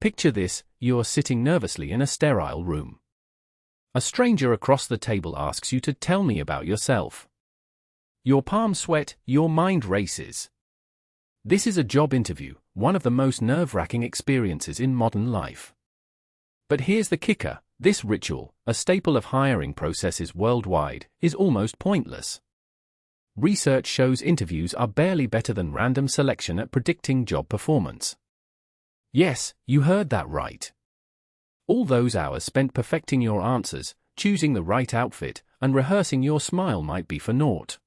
Picture this: you're sitting nervously in a sterile room. A stranger across the table asks you to tell me about yourself. Your palms sweat, your mind races. This is a job interview, one of the most nerve-wracking experiences in modern life. But here's the kicker: this ritual, a staple of hiring processes worldwide, is almost pointless. Research shows interviews are barely better than random selection at predicting job performance. Yes, you heard that right. All those hours spent perfecting your answers, choosing the right outfit, and rehearsing your smile might be for naught.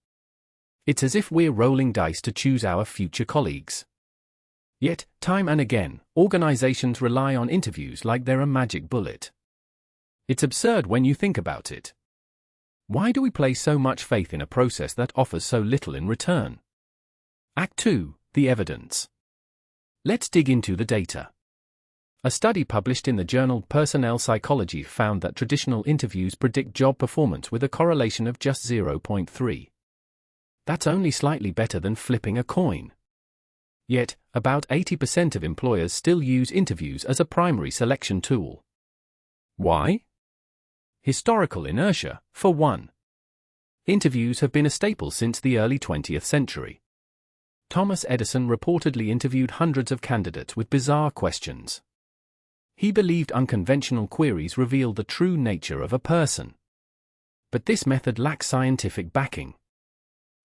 It's as if we're rolling dice to choose our future colleagues. Yet, time and again, organizations rely on interviews like they're a magic bullet. It's absurd when you think about it. Why do we place so much faith in a process that offers so little in return? Act 2: The Evidence. Let's dig into the data. A study published in the journal Personnel Psychology found that traditional interviews predict job performance with a correlation of just 0.3. That's only slightly better than flipping a coin. Yet, about 80% of employers still use interviews as a primary selection tool. Why? Historical inertia, for one. Interviews have been a staple since the early 20th century. Thomas Edison reportedly interviewed hundreds of candidates with bizarre questions. He believed unconventional queries revealed the true nature of a person. But this method lacks scientific backing.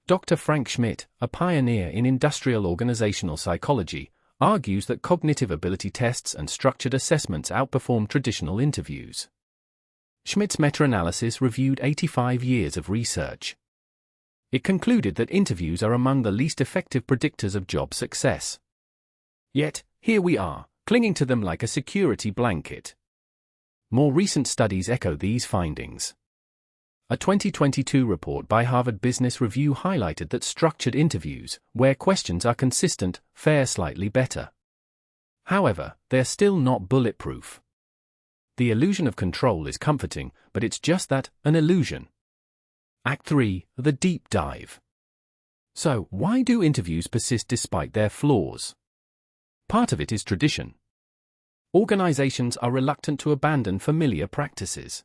Dr. Frank Schmidt, a pioneer in industrial organizational psychology, argues that cognitive ability tests and structured assessments outperform traditional interviews. Schmidt's meta-analysis reviewed 85 years of research. It concluded that interviews are among the least effective predictors of job success. Yet, here we are, clinging to them like a security blanket. More recent studies echo these findings. A 2022 report by Harvard Business Review highlighted that structured interviews, where questions are consistent, fare slightly better. However, they're still not bulletproof. The illusion of control is comforting, but it's just that, an illusion. Act 3: The Deep Dive. So, why do interviews persist despite their flaws? Part of it is tradition. Organizations are reluctant to abandon familiar practices.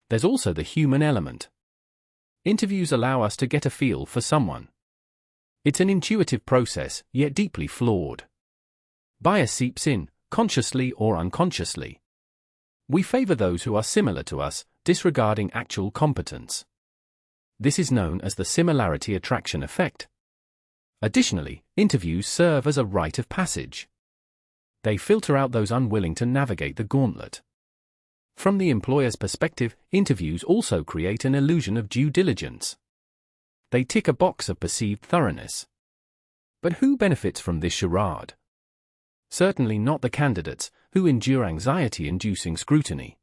There's also the human element. Interviews allow us to get a feel for someone. It's an intuitive process, yet deeply flawed. Bias seeps in, consciously or unconsciously. We favor those who are similar to us, disregarding actual competence. This is known as the similarity attraction effect. Additionally, interviews serve as a rite of passage. They filter out those unwilling to navigate the gauntlet. From the employer's perspective, interviews also create an illusion of due diligence. They tick a box of perceived thoroughness. But who benefits from this charade? Certainly not the candidates, who endure anxiety-inducing scrutiny.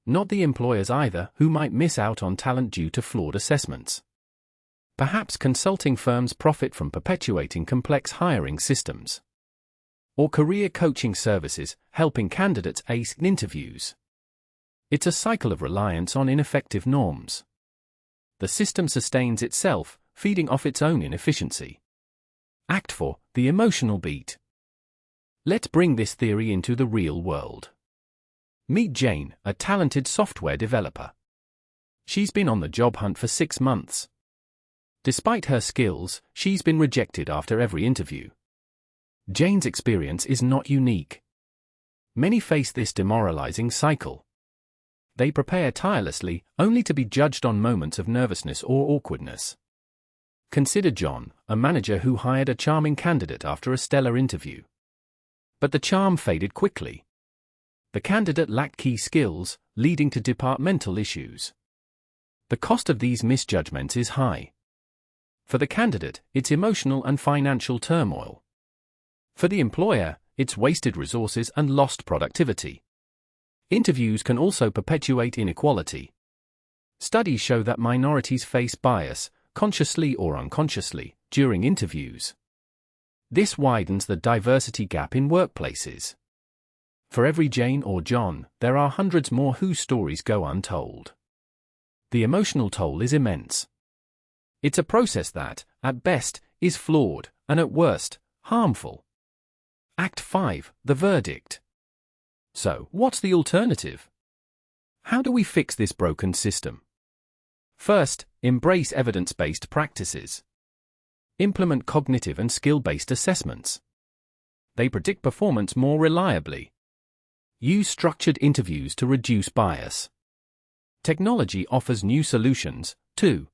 Not the employers either, who might miss out on talent due to flawed assessments. Perhaps consulting firms profit from perpetuating complex hiring systems. Or career coaching services, helping candidates ace interviews. It's a cycle of reliance on ineffective norms. The system sustains itself, feeding off its own inefficiency. Act 4: The Emotional Beat. Let's bring this theory into the real world. Meet Jane, a talented software developer. She's been on the job hunt for 6 months. Despite her skills, she's been rejected after every interview. Jane's experience is not unique. Many face this demoralizing cycle. They prepare tirelessly, only to be judged on moments of nervousness or awkwardness. Consider John, a manager who hired a charming candidate after a stellar interview. But the charm faded quickly. The candidate lacked key skills, leading to departmental issues. The cost of these misjudgments is high. For the candidate, it's emotional and financial turmoil. For the employer, it's wasted resources and lost productivity. Interviews can also perpetuate inequality. Studies show that minorities face bias, consciously or unconsciously, during interviews. This widens the diversity gap in workplaces. For every Jane or John, there are hundreds more whose stories go untold. The emotional toll is immense. It's a process that, at best, is flawed, and at worst, harmful. Act 5: The Verdict. So, what's the alternative? How do we fix this broken system? First, embrace evidence-based practices. Implement cognitive and skill-based assessments. They predict performance more reliably. Use structured interviews to reduce bias. Technology offers new solutions, too.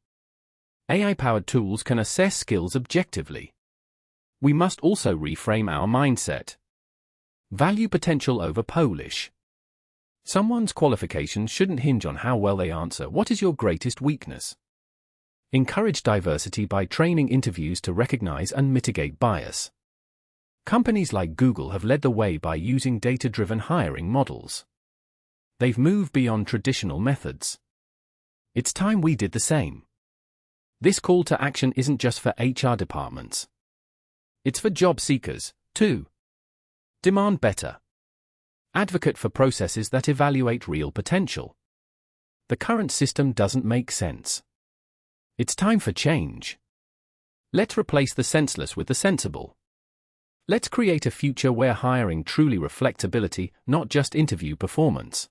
AI-powered tools can assess skills objectively. We must also reframe our mindset. Value potential over Polish. Someone's qualifications shouldn't hinge on how well they answer what is your greatest weakness. Encourage diversity by training interviews to recognize and mitigate bias. Companies like Google have led the way by using data-driven hiring models. They've moved beyond traditional methods. It's time we did the same. This call to action isn't just for HR departments. It's for job seekers, too. Demand better. Advocate for processes that evaluate real potential. The current system doesn't make sense. It's time for change. Let's replace the senseless with the sensible. Let's create a future where hiring truly reflects ability, not just interview performance.